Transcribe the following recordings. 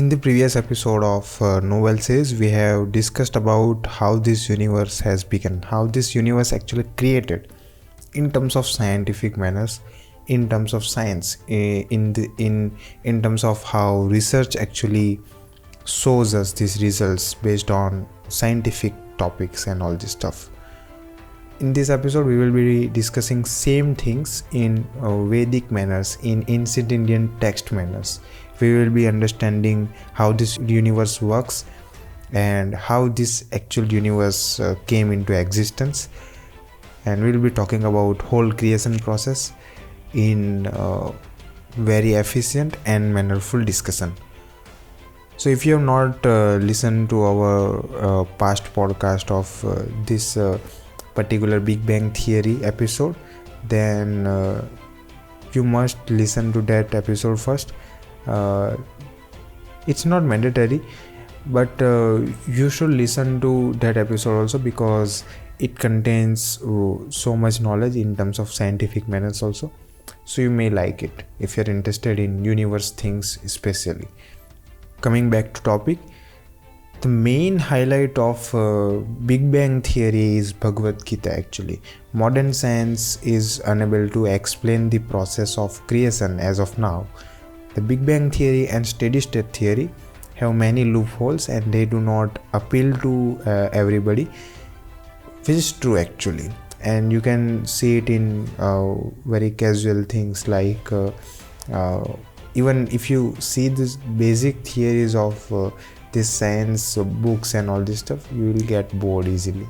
In the previous episode of Knowell says, we have discussed about how this universe has begun, how this universe actually created in terms of scientific manners, in terms of science, in terms of how research actually shows us these results based on scientific topics and all this stuff. In this episode, we will be discussing same things in Vedic manners, in ancient Indian text manners. We will be understanding how this universe works and how this actual universe came into existence, and we will be talking about whole creation process in very efficient and mannerful discussion. So if you have not listened to our past podcast of this particular Big Bang Theory episode, then you must listen to that episode first. It's not mandatory, but you should listen to that episode also, because it contains so much knowledge in terms of scientific manners also. So you may like it if you're interested in universe things especially. Coming back to topic, the main highlight of Big Bang Theory is Bhagavad Gita actually. Modern science is unable to explain the process of creation as of now. The Big Bang Theory and steady state theory have many loopholes and they do not appeal to everybody, which is true actually. And you can see it in very casual things like even if you see these basic theories of this science books and all this stuff, you will get bored easily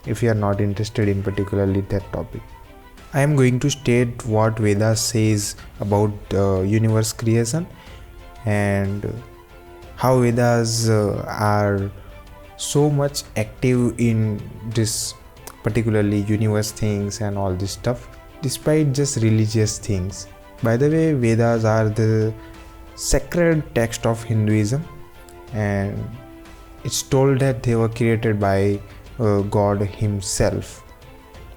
if you are not interested in particularly that topic. I am going to state what Vedas says about universe creation and how Vedas are so much active in this particularly universe things and all this stuff, despite just religious things. By the way, Vedas are the sacred text of Hinduism, and it's told that they were created by God himself,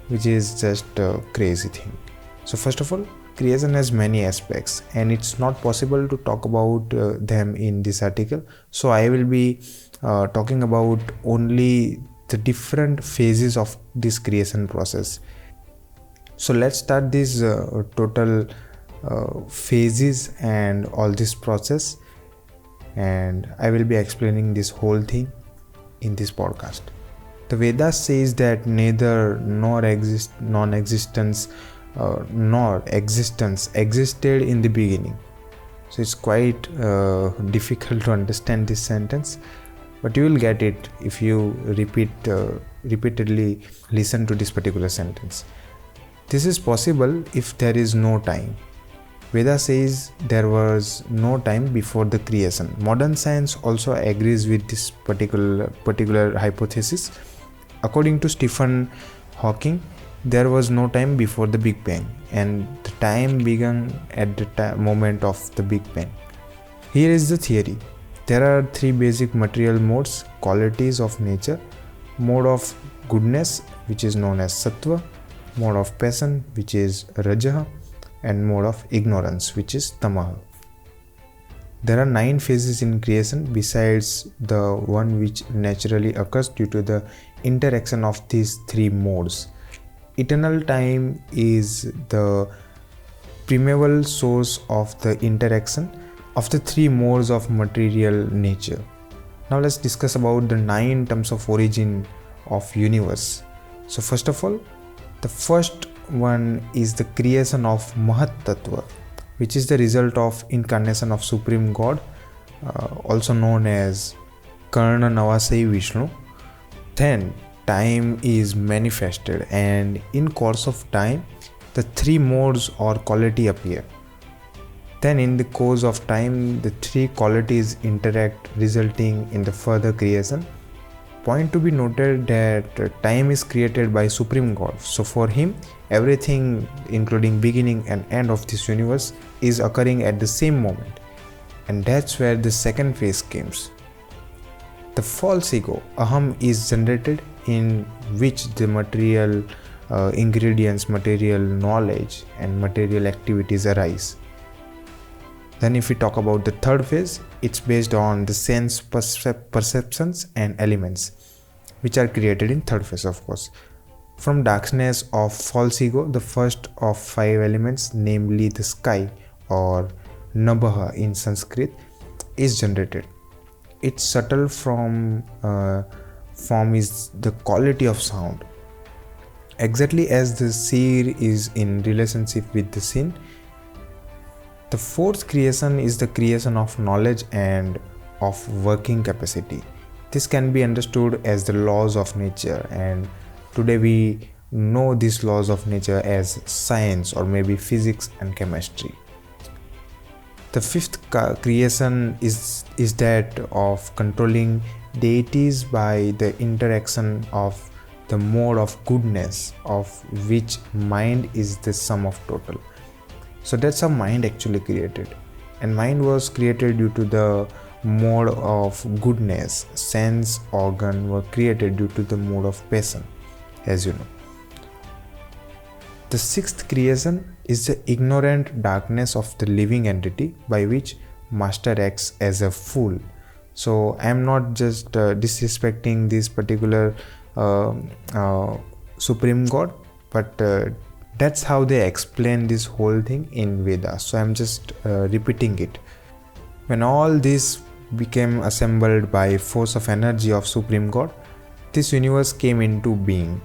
which is just a crazy thing. So first of all, creation has many aspects and it's not possible to talk about them in this article. So I will be talking about only the different phases of this creation process. So let's start these total phases and all this process, and I will be explaining this whole thing in this podcast. The Vedas says that neither non-existence nor existence existed in the beginning. So it's quite difficult to understand this sentence, but you will get it if you repeatedly listen to this particular sentence. This is possible if there is no time. Veda says there was no time before the creation. Modern science also agrees with this particular hypothesis. According to Stephen Hawking, there was no time before the Big Bang, and the time began at the moment of the Big Bang. Here is the theory. There are three basic material modes, qualities of nature: mode of goodness, which is known as sattva; mode of passion, which is rajaha; and mode of ignorance, which is tamaha. There are 9 phases in creation besides the one which naturally occurs due to the interaction of these 3 modes. Eternal time is the primeval source of the interaction of the 3 modes of material nature. Now let's discuss about the 9 terms of origin of universe. So first of all, the first one is the creation of Mahat Tattva, which is the result of incarnation of Supreme God, also known as Karna Navasai Vishnu. Then time is manifested, and in course of time the 3 modes or quality appear. Then in the course of time the 3 qualities interact, resulting in the further creation. Point to be noted that time is created by Supreme God. So for him, everything including beginning and end of this universe is occurring at the same moment, and that's where the second phase comes. The false ego, aham, is generated, in which the material ingredients, material knowledge and material activities arise. Then if we talk about the third phase, it's based on the sense perceptions and elements which are created in third phase, of course. From darkness of false ego, the first of 5 elements, namely the sky or Nabaha in Sanskrit, is generated. Its subtle form is the quality of sound. Exactly as the seer is in relationship with the sin, the fourth creation is the creation of knowledge and of working capacity. This can be understood as the laws of nature, and today we know these laws of nature as science or maybe physics and chemistry. The fifth creation is that of controlling deities by the interaction of the mode of goodness, of which mind is the sum of total. So that's how mind actually created, and mind was created due to the mode of goodness. Sense organ were created due to the mode of passion, as you know. The sixth creation is the ignorant darkness of the living entity by which master acts as a fool. So I am not just disrespecting this particular supreme god, but that's how they explain this whole thing in Vedas. So I'm just repeating it. When all this became assembled by force of energy of supreme god, this universe came into being.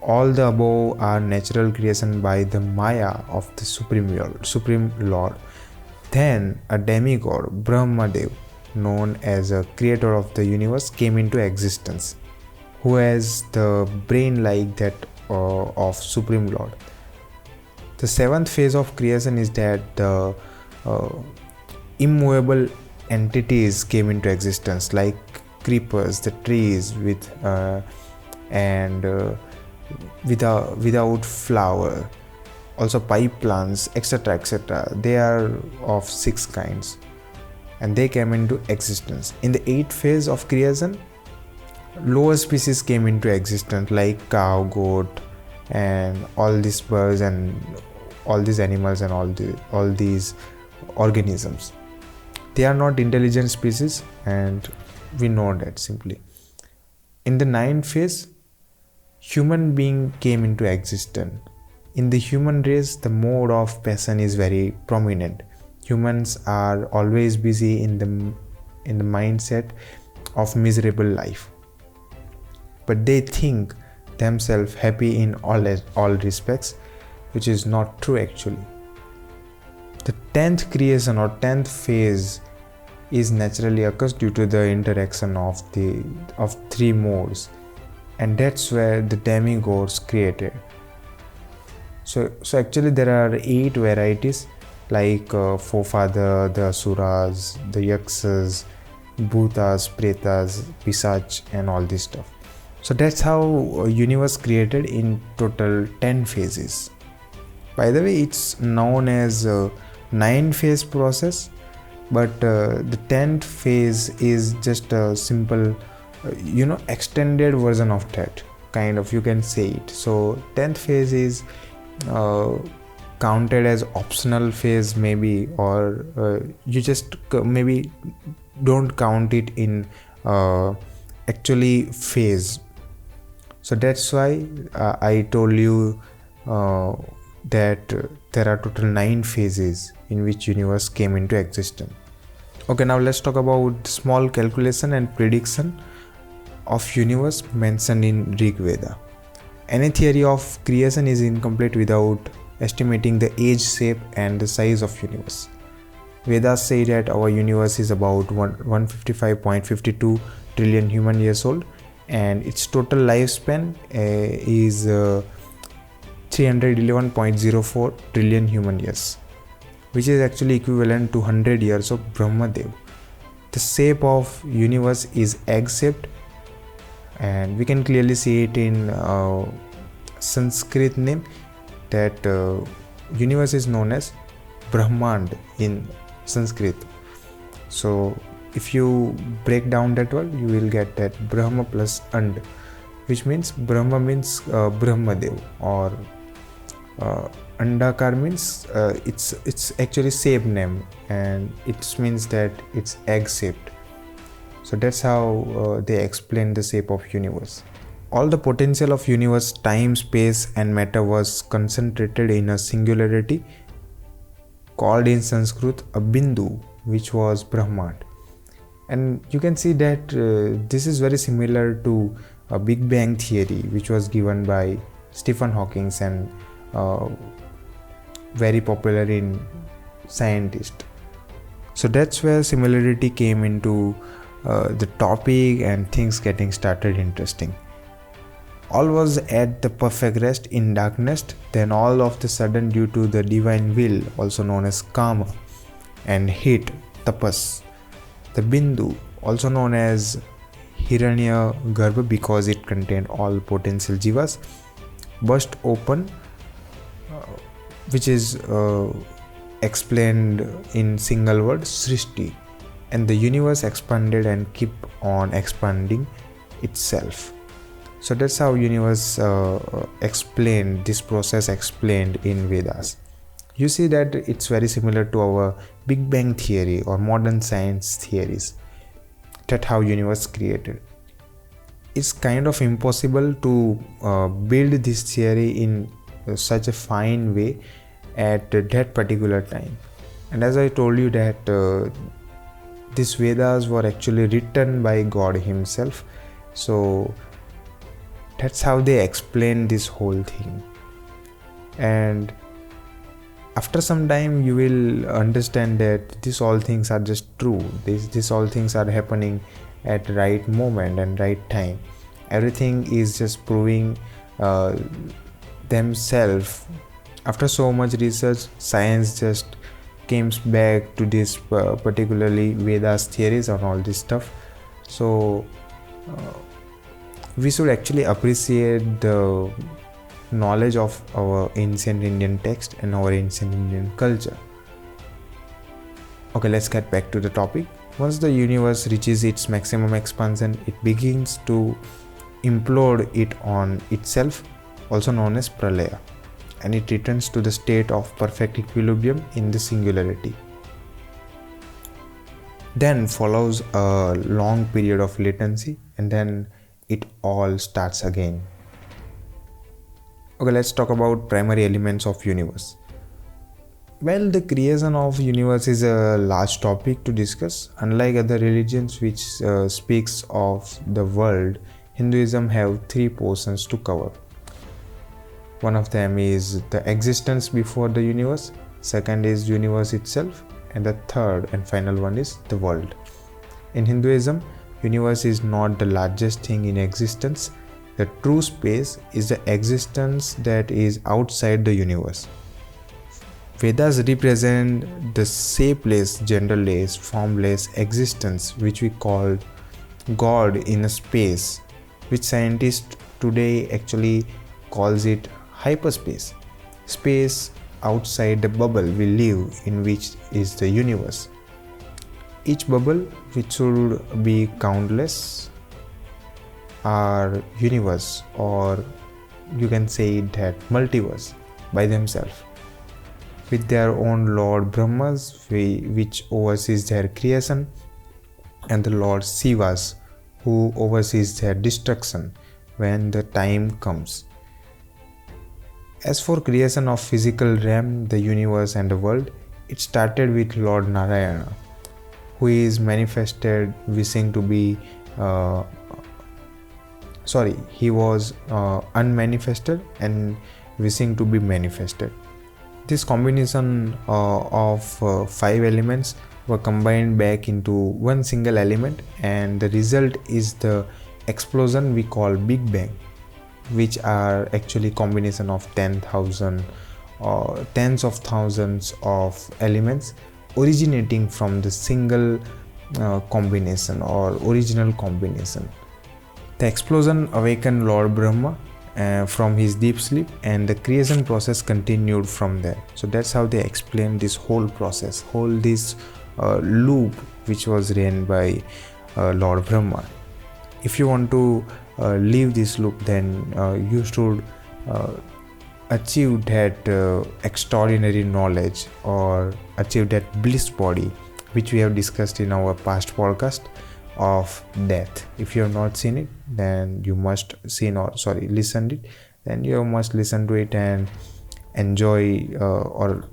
All the above are natural creation by the Maya of the Supreme Lord. Then a demigod, Brahmadev, known as a creator of the universe, came into existence, who has the brain like that of Supreme Lord. The seventh phase of creation is that the immovable entities came into existence, like creepers, the trees with without flower, also pipe plants, etc., etc. They are of 6 kinds, and they came into existence. In the 8th phase of creation, lower species came into existence, like cow, goat, and all these birds and all these animals and all these organisms. They are not intelligent species, and we know that simply. In the 9th phase, human being came into existence. In the human race, the mode of passion is very prominent. Humans are always busy in the mindset of miserable life, but they think themselves happy in all respects, which is not true actually. The 10th creation or 10th phase is naturally occurs due to the interaction of 3 modes, and that's where the demigods created. So actually there are 8 varieties, like forefather, the asuras, the yakshas, bhutas, pretas, pisach, and all this stuff. So that's how universe created in total 10 phases. By the way, it's known as 9-phase process, but the 10th phase is just a simple extended version of that, kind of, you can say it. So 10th phase is counted as optional phase maybe, or you just maybe don't count it in actually phase. So that's why I told you that there are total 9 phases in which universe came into existence. Okay, now let's talk about small calculation and prediction of universe mentioned in Rig Veda. Any theory of creation is incomplete without estimating the age, shape, and the size of universe. Vedas say that our universe is about 155.52 trillion human years old, and its total lifespan is 311.04 trillion human years, which is actually equivalent to 100 years of Brahmadev. The shape of universe is egg-shaped, and we can clearly see it in Sanskrit name, that universe is known as Brahmand in Sanskrit. So if you break down that word, you will get that Brahma plus And, which means Brahma means Brahmadev, or Andakar means it's actually shape name, and it means that it's egg shaped. So that's how they explain the shape of universe. All the potential of universe, time, space and matter was concentrated in a singularity called in Sanskrit a Bindu, which was Brahman. And you can see that this is very similar to a Big Bang theory, which was given by Stephen Hawking and very popular in scientist. So that's where similarity came into the topic and things getting started interesting. All was at the perfect rest in darkness, then all of the sudden, due to the divine will, also known as karma, and heat, tapas, the Bindu, also known as Hiranya Garbha because it contained all potential jivas, burst open, which is explained in single word Srishti, and the universe expanded and keep on expanding itself. So that's how universe explained, this process explained in Vedas. You see that it's very similar to our Big Bang theory or modern science theories. That's how universe created. It's kind of impossible to build this theory in such a fine way at that particular time. And as I told you that these Vedas were actually written by God himself. So that's how they explain this whole thing. And after some time you will understand that these all things are just true. These all things are happening at right moment and right time. Everything is just proving themselves. After so much research, science just came back to this particularly Vedas theories and all this stuff. So we should actually appreciate the knowledge of our ancient Indian text and our ancient Indian culture. Okay, let's get back to the topic. Once the universe reaches its maximum expansion, it begins to implode it on itself, also known as pralaya, and it returns to the state of perfect equilibrium in the singularity. Then follows a long period of latency, and then it all starts again. Okay, let's talk about primary elements of universe. Well, the creation of universe is a large topic to discuss. Unlike other religions which speaks of the world, Hinduism have three portions to cover. One of them is the existence before the universe, second is universe itself, and the third and final one is the world. In Hinduism, universe is not the largest thing in existence. The true space is the existence that is outside the universe. Vedas represent the shapeless, genderless, formless existence which we call God in a space, which scientists today actually calls it hyperspace, space outside the bubble we live in, which is the universe. Each bubble, which should be countless, are universe, or you can say that multiverse by themselves, with their own Lord Brahmas, which oversees their creation, and the Lord Shivas, who oversees their destruction when the time comes. As for creation of physical realm, the universe and the world, it started with Lord Narayana, who is manifested wishing to be he was unmanifested and wishing to be manifested. This combination of 5 elements were combined back into one single element, and the result is the explosion we call Big Bang, which are actually combination of 10,000 or tens of thousands of elements originating from the single combination or original combination. The explosion awakened Lord Brahma from his deep sleep, and the creation process continued from there. So that's how they explain this whole process, this loop which was ran by Lord Brahma. If you want to leave this loop, then you should achieve that extraordinary knowledge or achieve that bliss body which we have discussed in our past podcast of death. If you have not seen it, then you must listen it, then you must listen to it and enjoy or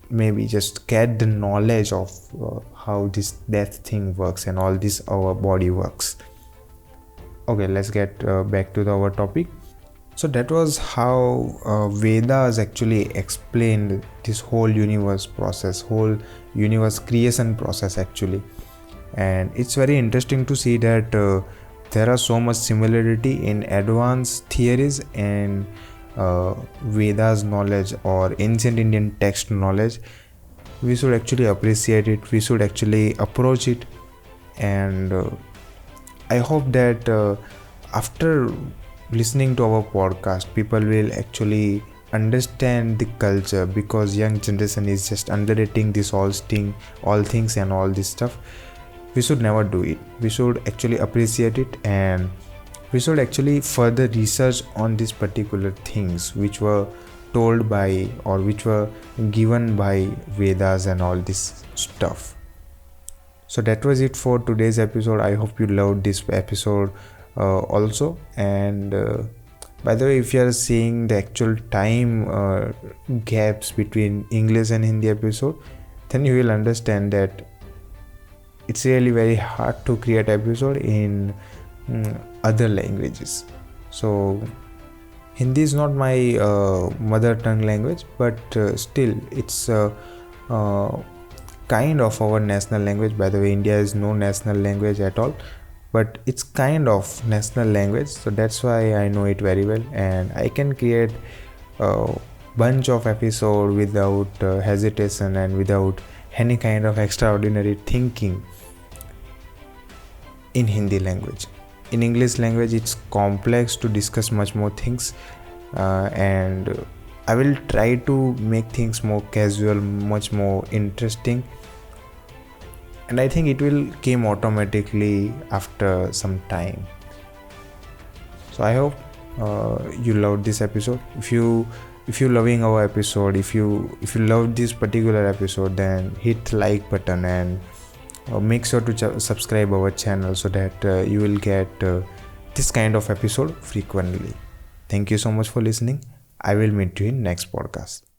maybe just get the knowledge of how this death thing works and all this our body works. Okay, let's get back to our topic. So that was how Vedas actually explained this whole universe process, whole universe creation process actually. And it's very interesting to see that there are so much similarity in advanced theories and Vedas knowledge or ancient Indian text knowledge. We should actually appreciate it, we should actually approach it, and I hope that after listening to our podcast, people will actually understand the culture, because young generation is just underrating this all things and all this stuff. We should never do it. We should actually appreciate it, and we should actually further research on these particular things which were told by or which were given by Vedas and all this stuff. So that was it for today's episode. I hope you loved this episode also. And by the way, if you are seeing the actual time gaps between English and Hindi episode, then you will understand that it's really very hard to create episode in other languages. So Hindi is not my mother tongue language, but still it's kind of our national language. By the way, India is no national language at all, but it's kind of national language, so that's why I know it very well, and I can create a bunch of episode without hesitation and without any kind of extraordinary thinking in Hindi language. In English language, it's complex to discuss much more things, and I will try to make things more casual, much more interesting, and I think it will come automatically after some time. So I hope you loved this episode. If you loving our episode, if you love this particular episode, then hit like button and make sure to subscribe our channel so that you will get this kind of episode frequently. Thank you so much for listening. I will meet you in next podcast.